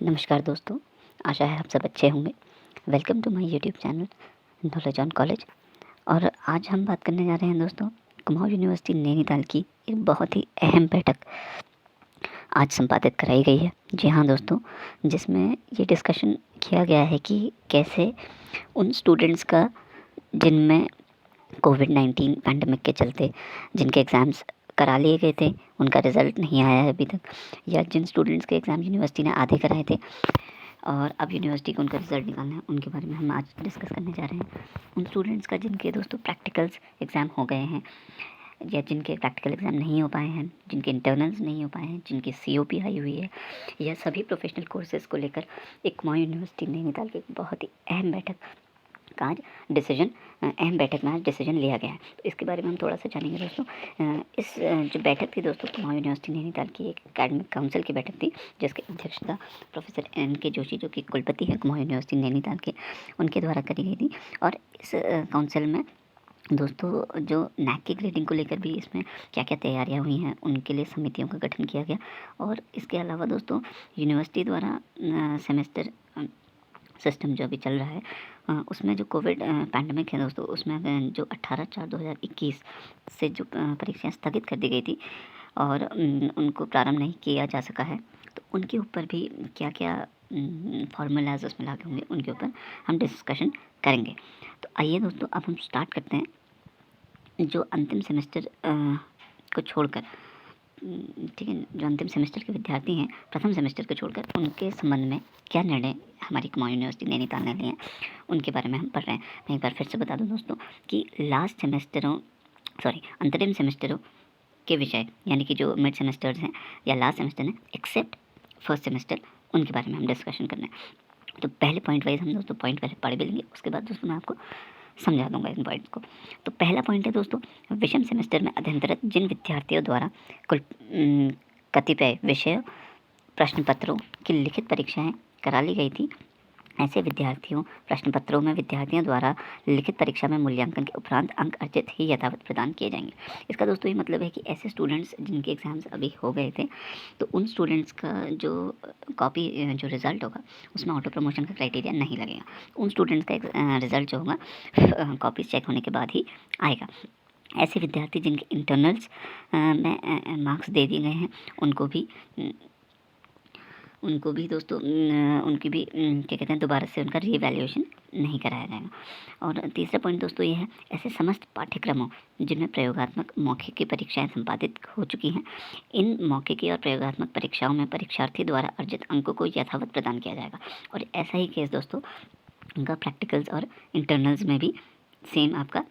नमस्कार दोस्तों, आशा है आप सब अच्छे होंगे। Welcome to my YouTube channel knowledge on college. और आज हम बात करने जा रहे हैं दोस्तों, कुमाऊं यूनिवर्सिटी नैनीताल की एक बहुत ही अहम बैठक आज संपादित कराई गई है। जी हाँ दोस्तों, जिसमें ये डिस्कशन किया गया है कि कैसे उन स्टूडेंट्स का जिनमें कोविड-19 पैंडेमिक के चलते जिनके एग्ज़ाम्स करा लिए गए थे, उनका रिज़ल्ट नहीं आया है अभी तक, या जिन स्टूडेंट्स के एग्ज़ाम यूनिवर्सिटी ने आधे कराए थे और अब यूनिवर्सिटी को उनका रिज़ल्ट निकालना है, उनके बारे में हम आज डिस्कस करने जा रहे हैं। उन स्टूडेंट्स का जिनके दोस्तों प्रैक्टिकल्स एग्ज़ाम हो गए हैं या जिनके प्रैक्टिकल एग्ज़ाम नहीं हो पाए हैं, जिनके इंटरनल्स नहीं हो पाए हैं, जिनकी सीओपी आई हुई है, या सभी प्रोफेशनल कोर्सेज़ को लेकर एक कुमाऊं यूनिवर्सिटी नैनीताल की बहुत ही अहम बैठक का आज अहम बैठक में आज डिसीजन लिया गया है। तो इसके बारे में हम थोड़ा सा जानेंगे दोस्तों। इस जो बैठक थी दोस्तों, कुमाऊं यूनिवर्सिटी नैनीताल की एक एकेडमिक काउंसिल की बैठक थी, जिसकी अध्यक्षता प्रोफेसर NK जोशी, जो कि कुलपति हैं कुमाऊं यूनिवर्सिटी नैनीताल के, उनके द्वारा करी गई थी। और इस काउंसिल में दोस्तों जो NAC की ग्रेडिंग को लेकर भी इसमें क्या क्या तैयारियां हुई हैं, उनके लिए समितियों का गठन किया गया। और इसके अलावा दोस्तों यूनिवर्सिटी द्वारा सेमेस्टर सिस्टम जो अभी चल रहा है, उसमें जो कोविड पैंडेमिक है दोस्तों, उसमें जो 18/4/2021 से जो परीक्षाएं स्थगित कर दी गई थी और उनको प्रारंभ नहीं किया जा सका है, तो उनके ऊपर भी क्या क्या फार्मूलाज उसमें लागू होंगे, उनके ऊपर हम डिस्कशन करेंगे। तो आइए दोस्तों, अब हम स्टार्ट करते हैं। जो अंतिम सेमेस्टर को छोड़कर, ठीक है, जो अंतिम सेमेस्टर के विद्यार्थी हैं, प्रथम सेमेस्टर को छोड़कर, उनके संबंध में क्या निर्णय हमारी कुमाऊं यूनिवर्सिटी नैनीताल ने लिए हैं, उनके बारे में हम पढ़ रहे हैं। मैं एक बार फिर से बता दूं दोस्तों कि अंतरिम सेमेस्टरों के विषय, यानी कि जो मिड सेमेस्टर्स हैं या लास्ट सेमेस्टर हैं, एक्सेप्ट फर्स्ट सेमेस्टर, उनके बारे में हम डिस्कशन करना है। तो पहले पॉइंट वाइज हम दोस्तों पॉइंट पहले पढ़ भी लेंगे, उसके बाद दोस्तों मैं आपको समझा दूंगा इन पॉइंट्स को। तो पहला पॉइंट है दोस्तों, विषम सेमेस्टर में अध्ययनरत जिन विद्यार्थियों द्वारा कुल कतिपय विषय प्रश्न पत्रों की लिखित परीक्षाएं करा ली गई थी, ऐसे विद्यार्थियों प्रश्न पत्रों में विद्यार्थियों द्वारा लिखित परीक्षा में मूल्यांकन के उपरांत अंक अर्जित ही यथावत प्रदान किए जाएंगे। इसका दोस्तों ये मतलब है कि ऐसे स्टूडेंट्स जिनके एग्ज़ाम्स अभी हो गए थे, तो उन स्टूडेंट्स का जो कॉपी जो रिज़ल्ट होगा, उसमें ऑटो प्रमोशन का क्राइटेरिया नहीं लगेगा। उन स्टूडेंट्स का रिज़ल्ट जो होगा कॉपीज चेक होने के बाद ही आएगा। ऐसे विद्यार्थी जिनके इंटरनल्स में मार्क्स दे दिए गए हैं, उनको भी दोस्तों उनकी भी क्या कहते हैं, दोबारा से उनका रीवैल्यूएशन नहीं कराया जाएगा। और तीसरा पॉइंट दोस्तों ये है, ऐसे समस्त पाठ्यक्रमों जिनमें प्रयोगात्मक मौखिक की परीक्षाएं संपादित हो चुकी हैं, इन मौखिकी और प्रयोगात्मक परीक्षाओं में परीक्षार्थी द्वारा अर्जित अंकों को यथावत प्रदान किया जाएगा। और ऐसा ही केस दोस्तों उनका प्रैक्टिकल्स और इंटरनल्स में भी सेम आपका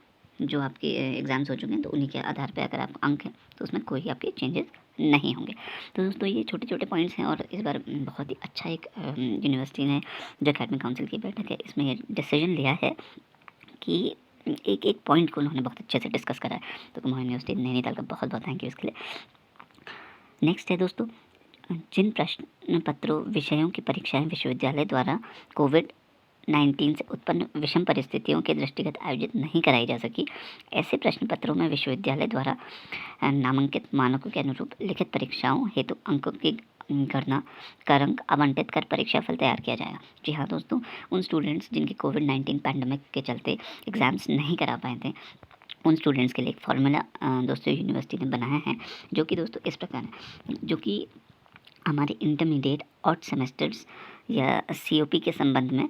जो आपके एग्ज़ाम्स हो चुके हैं, तो उन्हीं के आधार पर अगर आपको अंक है तो उसमें कोई आपके चेंजेस नहीं होंगे। तो दोस्तों ये छोटे छोटे पॉइंट्स हैं, और इस बार बहुत ही अच्छा एक यूनिवर्सिटी ने जो एकेडमिक काउंसिल की बैठक है, इसमें ये डिसीजन लिया है कि एक एक पॉइंट को उन्होंने बहुत अच्छे से डिस्कस करा है। तो कुमाऊं यूनिवर्सिटी नैनीताल का बहुत बहुत थैंक यू इसके लिए। नेक्स्ट है दोस्तों, जिन प्रश्न पत्रों विषयों की परीक्षाएं विश्वविद्यालय द्वारा कोविड-19 से उत्पन्न विषम परिस्थितियों के दृष्टिगत आयोजित नहीं कराई जा सकी, ऐसे प्रश्न पत्रों में विश्वविद्यालय द्वारा नामांकित मानकों के अनुरूप लिखित परीक्षाओं हेतु अंकों की गणना कर अंक आवंटित कर परीक्षा फल तैयार किया जाएगा। जी हाँ दोस्तों, उन स्टूडेंट्स जिनके कोविड-19 पैंडेमिक के चलते एग्ज़ाम्स नहीं करा पाए थे, उन स्टूडेंट्स के लिए एक फार्मूला दोस्तों यूनिवर्सिटी ने बनाया है, जो कि दोस्तों इस प्रकार है, जो कि हमारे इंटरमीडिएट और सेमेस्टर्स या COP के संबंध में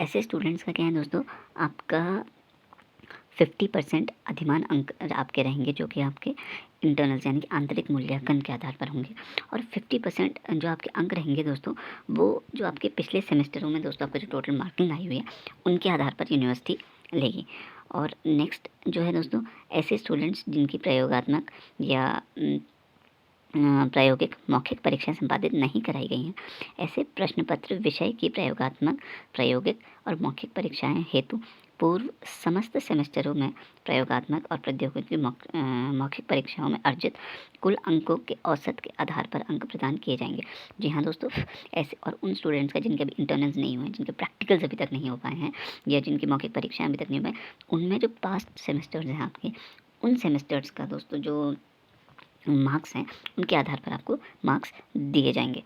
ऐसे स्टूडेंट्स का क्या है दोस्तों, आपका 50% अधिमान अंक आपके रहेंगे, जो कि आपके इंटरनल्स यानी कि आंतरिक मूल्यांकन के आधार पर होंगे। और 50% जो आपके अंक रहेंगे दोस्तों, वो जो आपके पिछले सेमेस्टरों में दोस्तों आपका जो टोटल मार्किंग आई हुई है, उनके आधार पर यूनिवर्सिटी लेगी। और नेक्स्ट जो है दोस्तों, ऐसे स्टूडेंट्स जिनकी प्रयोगात्मक या प्रायोगिक मौखिक परीक्षाएं संपादित नहीं कराई गई हैं, ऐसे प्रश्न पत्र विषय की प्रयोगात्मक, प्रायोगिक और मौखिक परीक्षाएं हेतु पूर्व समस्त सेमेस्टरों में प्रयोगात्मक और प्रौद्योगिकी मौखिक परीक्षाओं में अर्जित कुल अंकों के औसत के आधार पर अंक प्रदान किए जाएंगे। जी हाँ दोस्तों, ऐसे और उन स्टूडेंट्स का जिनके अभी इंटरनल्स नहीं हुए हैं, जिनके प्रैक्टिकल्स अभी तक नहीं हो पाए हैं, या जिनकी मौखिक परीक्षाएं अभी तक नहीं हो पाए, उनमें जो पास्ट सेमेस्टर्स हैं आपके, उन सेमेस्टर्स का दोस्तों जो मार्क्स हैं उनके आधार पर आपको मार्क्स दिए जाएंगे।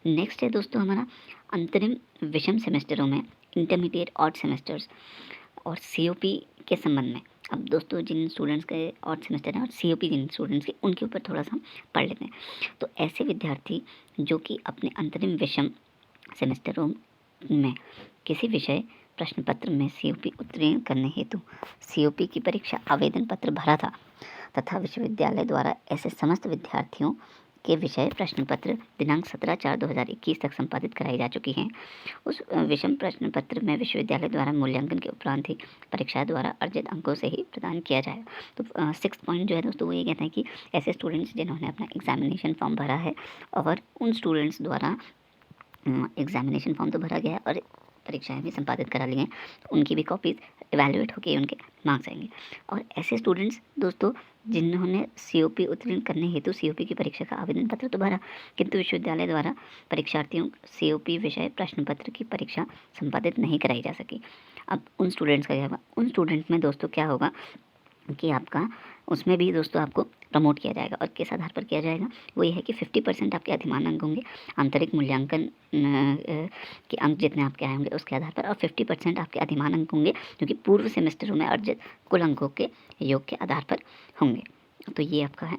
नेक्स्ट है दोस्तों हमारा अंतरिम विषम सेमेस्टरों में इंटरमीडिएट ऑड सेमेस्टर्स और सीओपी के संबंध में। अब दोस्तों जिन स्टूडेंट्स के ऑड सेमेस्टर हैं और सीओपी जिन स्टूडेंट्स के, उनके ऊपर थोड़ा सा हम पढ़ लेते हैं। तो ऐसे विद्यार्थी जो कि अपने अंतरिम विषम सेमेस्टरों में किसी विषय प्रश्न पत्र में सीओपी उत्तीर्ण करने हेतु सीओपी की परीक्षा आवेदन पत्र भरा था तथा विश्वविद्यालय द्वारा ऐसे समस्त विद्यार्थियों के विषय प्रश्न पत्र दिनांक 17/4/2021 तक संपादित कराई जा चुकी हैं। उस विषम प्रश्न पत्र में विश्वविद्यालय द्वारा मूल्यांकन के उपरांत ही परीक्षा द्वारा अर्जित अंकों से ही प्रदान किया जाएगा। तो 6 पॉइंट जो है दोस्तों वो ये कहते हैं कि ऐसे स्टूडेंट्स जिन्होंने अपना एग्जामिनेशन फॉर्म भरा है और उन स्टूडेंट्स द्वारा एग्जामिनेशन फॉर्म तो भरा गया है और परीक्षाएं भी संपादित करा ली हैं, तो उनकी भी कॉपीज इवैल्यूएट होकर उनके मार्क्स आएंगे। और ऐसे स्टूडेंट्स दोस्तों जिन्होंने सीओपी उत्तीर्ण करने हेतु सीओपी की परीक्षा का आवेदन पत्र तो भरा, किंतु विश्वविद्यालय द्वारा परीक्षार्थियों सीओपी विषय प्रश्न पत्र की परीक्षा संपादित नहीं कराई जा सकी। अब उन स्टूडेंट्स का क्या होगा? उन स्टूडेंट में दोस्तों क्या होगा कि आपका उसमें भी दोस्तों आपको प्रमोट किया जाएगा। और किस आधार पर किया जाएगा? वो ये है कि 50% आपके अधिमान अंक होंगे, आंतरिक मूल्यांकन के अंक जितने आपके आए होंगे उसके आधार पर, और 50% आपके अधिमान अंक होंगे जो कि पूर्व सेमेस्टरों में अर्जित कुल अंकों के योग के आधार पर होंगे। तो ये आपका है।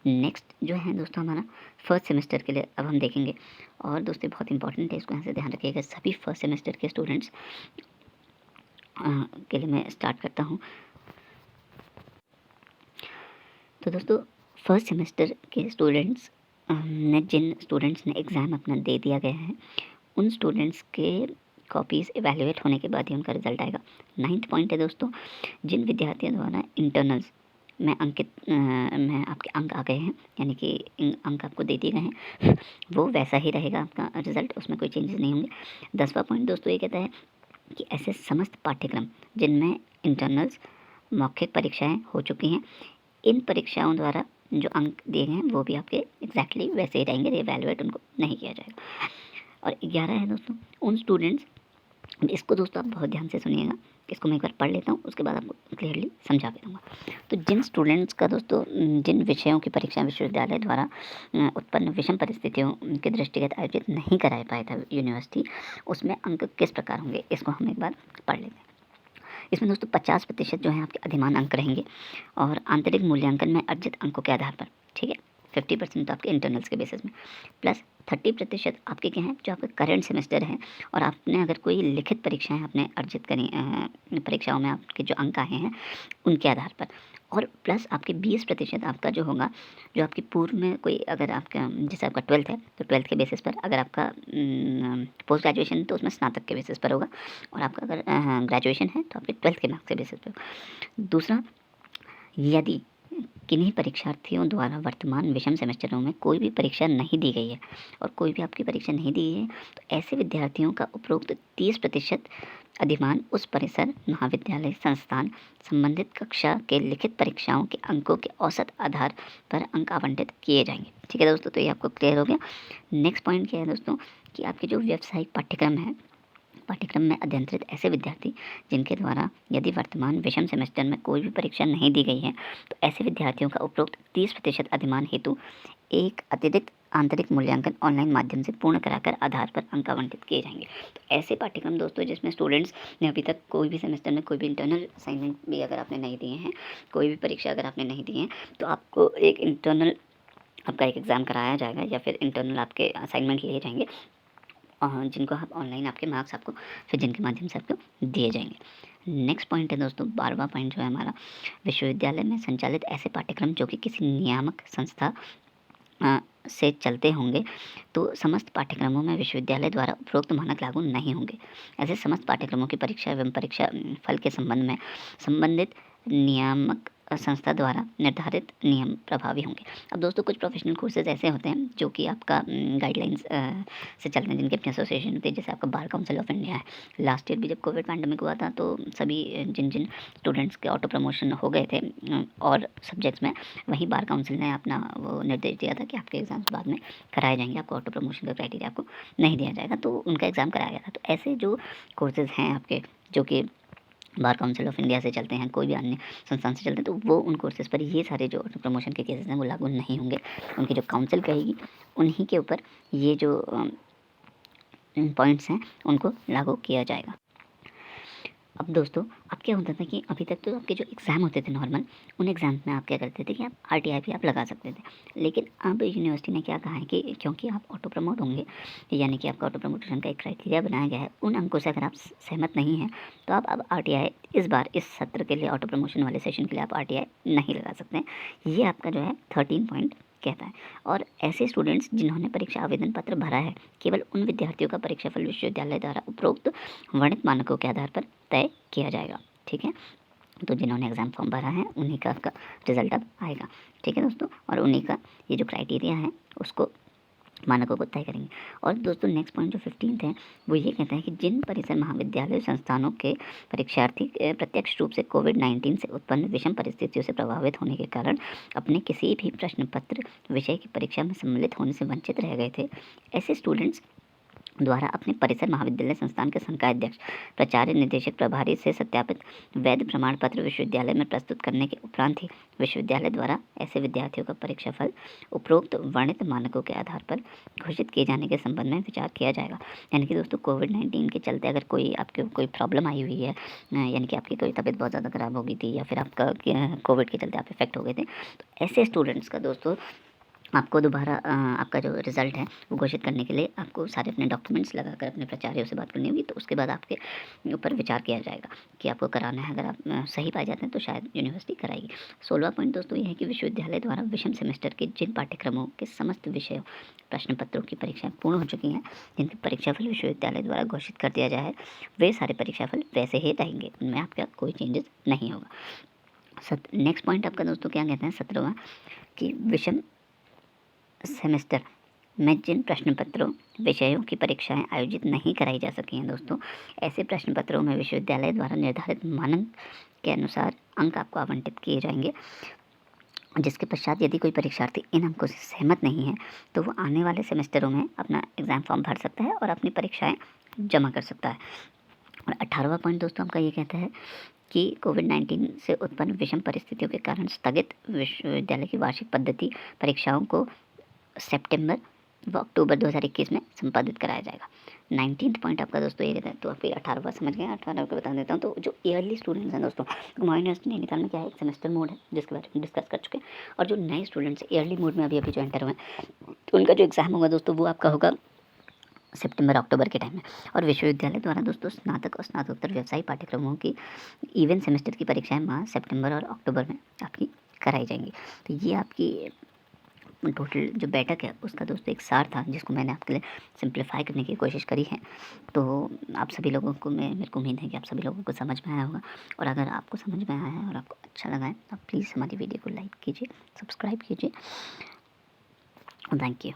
नेक्स्ट जो है दोस्तों हमारा फर्स्ट सेमेस्टर के लिए अब हम देखेंगे, और दोस्तों बहुत इंपॉर्टेंट है, इसको यहाँ से ध्यान रखिएगा सभी फर्स्ट सेमेस्टर के स्टूडेंट्स के लिए मैं स्टार्ट करता हूँ। तो दोस्तों फर्स्ट सेमेस्टर के स्टूडेंट्स ने जिन स्टूडेंट्स ने एग्ज़ाम अपना दे दिया गया है उन स्टूडेंट्स के कॉपीज़ इवैल्यूएट होने के बाद ही उनका रिजल्ट आएगा। 9th पॉइंट है दोस्तों, जिन विद्यार्थियों द्वारा इंटरनल्स में में आपके अंक आ गए हैं, यानी कि अंक आपको दे दिए गए हैं, वो वैसा ही रहेगा आपका रिजल्ट, उसमें कोई चेंजेस नहीं होंगे। 10वां पॉइंट दोस्तों ये कहता है कि ऐसे समस्त पाठ्यक्रम जिनमें इंटरनल्स मौखिक परीक्षाएं हो चुकी हैं, इन परीक्षाओं द्वारा जो अंक दिए गए हैं वो भी आपके एग्जैक्टली वैसे ही रहेंगे, रिवैल्यूएट उनको नहीं किया जाएगा। और 11 है दोस्तों उन स्टूडेंट्स, इसको दोस्तों आप बहुत ध्यान से सुनिएगा, इसको मैं एक बार पढ़ लेता हूँ, उसके बाद आपको क्लियरली समझा भी दूँगा। तो जिन स्टूडेंट्स का दोस्तों जिन विषयों की परीक्षा विश्वविद्यालय द्वारा उत्पन्न विषम परिस्थितियों के दृष्टिगत आयोजित नहीं कराया पाया था यूनिवर्सिटी, उसमें अंक किस प्रकार होंगे, इसको हम एक बार पढ़ लेते हैं। इसमें दोस्तों 50% जो है आपके अधिमान अंक रहेंगे और आंतरिक मूल्यांकन में अर्जित अंकों के आधार पर, ठीक है। 50% तो आपके इंटरनल्स के बेसिस में, प्लस 30% आपके क्या हैं जो आपके करंट सेमेस्टर हैं, और आपने अगर कोई लिखित परीक्षाएं आपने अर्जित करी, परीक्षाओं में आपके जो अंक आए हैं उनके आधार पर, और प्लस आपके 20% आपका जो होगा, जो आपकी पूर्व में कोई अगर आपका जैसे आपका 12th है तो 12th के बेसिस पर, अगर आपका पोस्ट ग्रेजुएशन तो उसमें स्नातक के बेसिस पर होगा, और आपका अगर ग्रेजुएशन है तो आपके 12th के मार्क्स के बेसिस पर होगा। दूसरा, यदि किन्हीं परीक्षार्थियों द्वारा वर्तमान विषम सेमेस्टरों में कोई भी परीक्षा नहीं दी गई है और कोई भी आपकी परीक्षा नहीं दी है, तो ऐसे विद्यार्थियों का उपरोक्त 30% अधिमान उस परिसर, महाविद्यालय, संस्थान, संबंधित कक्षा के लिखित परीक्षाओं के अंकों के औसत आधार पर अंक आवंटित किए जाएंगे। ठीक है दोस्तों, तो ये आपको क्लियर हो गया। नेक्स्ट पॉइंट क्या है दोस्तों कि आपके जो व्यावसायिक पाठ्यक्रम है, पाठ्यक्रम में अध्ययनरत ऐसे विद्यार्थी जिनके द्वारा यदि वर्तमान विषम सेमेस्टर में कोई भी परीक्षा नहीं दी गई है, तो ऐसे विद्यार्थियों का उपरोक्त 30% अधिमान हेतु एक अतिरिक्त आंतरिक मूल्यांकन ऑनलाइन माध्यम से पूर्ण कराकर आधार पर अंक आवंटित किए जाएंगे। तो ऐसे पाठ्यक्रम दोस्तों जिसमें स्टूडेंट्स ने अभी तक कोई भी सेमेस्टर में कोई भी इंटरनल असाइनमेंट भी अगर आपने नहीं दिए हैं, कोई भी परीक्षा अगर आपने नहीं दी है, तो आपको एक इंटरनल आपका एक एग्ज़ाम कराया जाएगा या फिर इंटरनल आपके असाइनमेंट लिए जाएंगे, जिनको आप ऑनलाइन आपके मार्क्स आपको फिर जिनके माध्यम से आपको दिए जाएंगे। नेक्स्ट पॉइंट है दोस्तों 12वां पॉइंट जो है हमारा, विश्वविद्यालय में संचालित ऐसे पाठ्यक्रम जो कि किसी नियामक संस्था से चलते होंगे, तो समस्त पाठ्यक्रमों में विश्वविद्यालय द्वारा उपरोक्त मानक लागू नहीं होंगे। ऐसे समस्त पाठ्यक्रमों की परीक्षा एवं परीक्षा फल के संबंध में संबंधित नियामक संस्था द्वारा निर्धारित नियम प्रभावी होंगे। अब दोस्तों कुछ प्रोफेशनल कोर्सेज ऐसे होते हैं जो कि आपका गाइडलाइंस से चलते हैं, जिनकी अपनी एसोसिएशन होती है, जैसे आपका बार काउंसिल ऑफ इंडिया है। लास्ट ईयर भी जब कोविड पैंडेमिक हुआ था तो सभी जिन जिन स्टूडेंट्स के ऑटो प्रमोशन हो गए थे और सब्जेक्ट्स में, वहीं बार काउंसिल ने अपना वो निर्देश दिया था कि आपके एग्ज़ाम्स बाद में कराए जाएंगे, आपको ऑटो प्रमोशन का क्राइटेरिया आपको नहीं दिया जाएगा, तो उनका एग्ज़ाम कराया गया था। तो ऐसे जो कोर्सेज़ हैं आपके जो कि बार काउंसिल ऑफ इंडिया से चलते हैं, कोई भी अन्य संस्थान से चलते हैं, तो वो उन कोर्सेज़ पर ये सारे जो प्रमोशन के केसेस हैं वो लागू नहीं होंगे। उनकी जो काउंसिल कहेगी उन्हीं के ऊपर ये जो पॉइंट्स हैं उनको लागू किया जाएगा। अब दोस्तों, अब क्या होता था कि अभी तक तो आपके जो एग्ज़ाम होते थे नॉर्मल, उन एग्ज़ाम में आप क्या करते थे कि आप आरटीआई भी आप लगा सकते थे। लेकिन अब यूनिवर्सिटी ने क्या कहा है कि क्योंकि आप ऑटो प्रमोट होंगे, यानी कि आपका ऑटो प्रमोशन का एक क्राइटेरिया बनाया गया है, उन अंकों से अगर आप सहमत नहीं हैं, तो आप अब आरटीआई इस बार इस सत्र के लिए ऑटो प्रमोशन वाले सेशन के लिए आप आरटीआई नहीं लगा सकते हैं। ये आपका जो है 13 पॉइंट कहता है। और ऐसे स्टूडेंट्स जिन्होंने परीक्षा आवेदन पत्र भरा है, केवल उन विद्यार्थियों का परीक्षाफल विश्वविद्यालय द्वारा उपरोक्त वर्णित मानकों के आधार पर तय किया जाएगा। ठीक है, तो जिन्होंने एग्ज़ाम फॉर्म भरा है उन्हीं का आपका रिजल्ट अब आएगा। ठीक है दोस्तों, और उन्हीं का ये जो क्राइटेरिया है उसको मानकों को तय करेंगे। और दोस्तों नेक्स्ट पॉइंट जो 15 है वो ये कहता है कि जिन परिसर महाविद्यालय संस्थानों के परीक्षार्थी प्रत्यक्ष रूप से कोविड-19 से उत्पन्न विषम परिस्थितियों से प्रभावित होने के कारण अपने किसी भी प्रश्न पत्र विषय की परीक्षा में सम्मिलित होने से वंचित रह गए थे, ऐसे स्टूडेंट्स द्वारा अपने परिसर महाविद्यालय संस्थान के संकाय अध्यक्ष, प्राचार्य, निदेशक, प्रभारी से सत्यापित वैध प्रमाण पत्र विश्वविद्यालय में प्रस्तुत करने के उपरांत ही विश्वविद्यालय द्वारा ऐसे विद्यार्थियों का परीक्षाफल उपरोक्त वर्णित मानकों के आधार पर घोषित किए जाने के संबंध में विचार किया जाएगा। यानी कि दोस्तों कोविड-19 के चलते अगर आपके कोई प्रॉब्लम आई हुई है, यानी कि आपकी कोई तबीयत बहुत ज़्यादा ख़राब हो गई थी, या फिर आपका कोविड के चलते आप इफेक्ट हो गए थे, तो ऐसे स्टूडेंट्स का दोस्तों आपको दोबारा आपका जो रिज़ल्ट है वो घोषित करने के लिए आपको सारे अपने डॉक्यूमेंट्स लगाकर अपने प्राचार्यों से बात करनी होगी। तो उसके बाद आपके ऊपर विचार किया जाएगा कि आपको कराना है। अगर आप सही पाए जाते हैं तो शायद यूनिवर्सिटी कराएगी। 16वां पॉइंट दोस्तों ये है कि विश्वविद्यालय द्वारा विषम सेमेस्टर के जिन पाठ्यक्रमों के समस्त विषयों प्रश्न पत्रों की परीक्षाएं पूर्ण हो चुकी हैं, जिनके परीक्षाफल विश्वविद्यालय द्वारा घोषित कर दिया जाए, वे सारे परीक्षाफल वैसे ही रहेंगे, उनमें आपका कोई चेंजेस नहीं होगा। नेक्स्ट पॉइंट आपका दोस्तों क्या कहते हैं 17वां, कि विषम सेमेस्टर में जिन प्रश्न पत्रों विषयों की परीक्षाएं आयोजित नहीं कराई जा सकी हैं दोस्तों, ऐसे प्रश्न पत्रों में विश्वविद्यालय द्वारा निर्धारित मानक के अनुसार अंक आपको आवंटित किए जाएंगे, जिसके पश्चात यदि कोई परीक्षार्थी इन अंकों से सहमत नहीं है तो वो आने वाले सेमेस्टरों में अपना एग्ज़ाम फॉर्म भर सकता है और अपनी परीक्षाएं जमा कर सकता है। और 18वां पॉइंट दोस्तों आपका ये कहता है कि कोविड-19 से उत्पन्न विषम परिस्थितियों के कारण स्थगित विश्वविद्यालय की वार्षिक पद्धति परीक्षाओं को सितंबर व अक्टूबर 2021 में संपादित कराया जाएगा। 19th पॉइंट आपका दोस्तों ये रहता है। तो आपको 18वां समझ गए, 18वां आपको बता देता हूँ। तो जो ईयरली स्टूडेंट्स हैं दोस्तों, कुमाऊं यूनिवर्सिटी नैनीताल में क्या है, एक सेमेस्टर मोड है जिसके बारे में डिस्कस कर चुके हैं। और जो नए स्टूडेंट्स ईयरली मोड में अभी जो एंटर हुए हैं, तो उनका जो एग्ज़ाम होगा दोस्तों वो आपका होगा सितंबर अक्टूबर के टाइम में। और विश्वविद्यालय द्वारा दोस्तों स्नातक और स्नातकोत्तर व्यवसायिक पाठ्यक्रमों की इवन सेमेस्टर की परीक्षाएं माह सितंबर और अक्टूबर में आपकी कराई जाएंगी। तो ये आपकी टोटल जो बैठक है उसका दोस्तों एक सार था, जिसको मैंने आपके लिए सिंप्लीफाई करने की कोशिश करी है। तो आप सभी लोगों को मेरे को उम्मीद है कि आप सभी लोगों को समझ में आया होगा। और अगर आपको समझ में आया है और आपको अच्छा लगा है तो प्लीज़ हमारी वीडियो को लाइक कीजिए, सब्सक्राइब कीजिए। Thank you.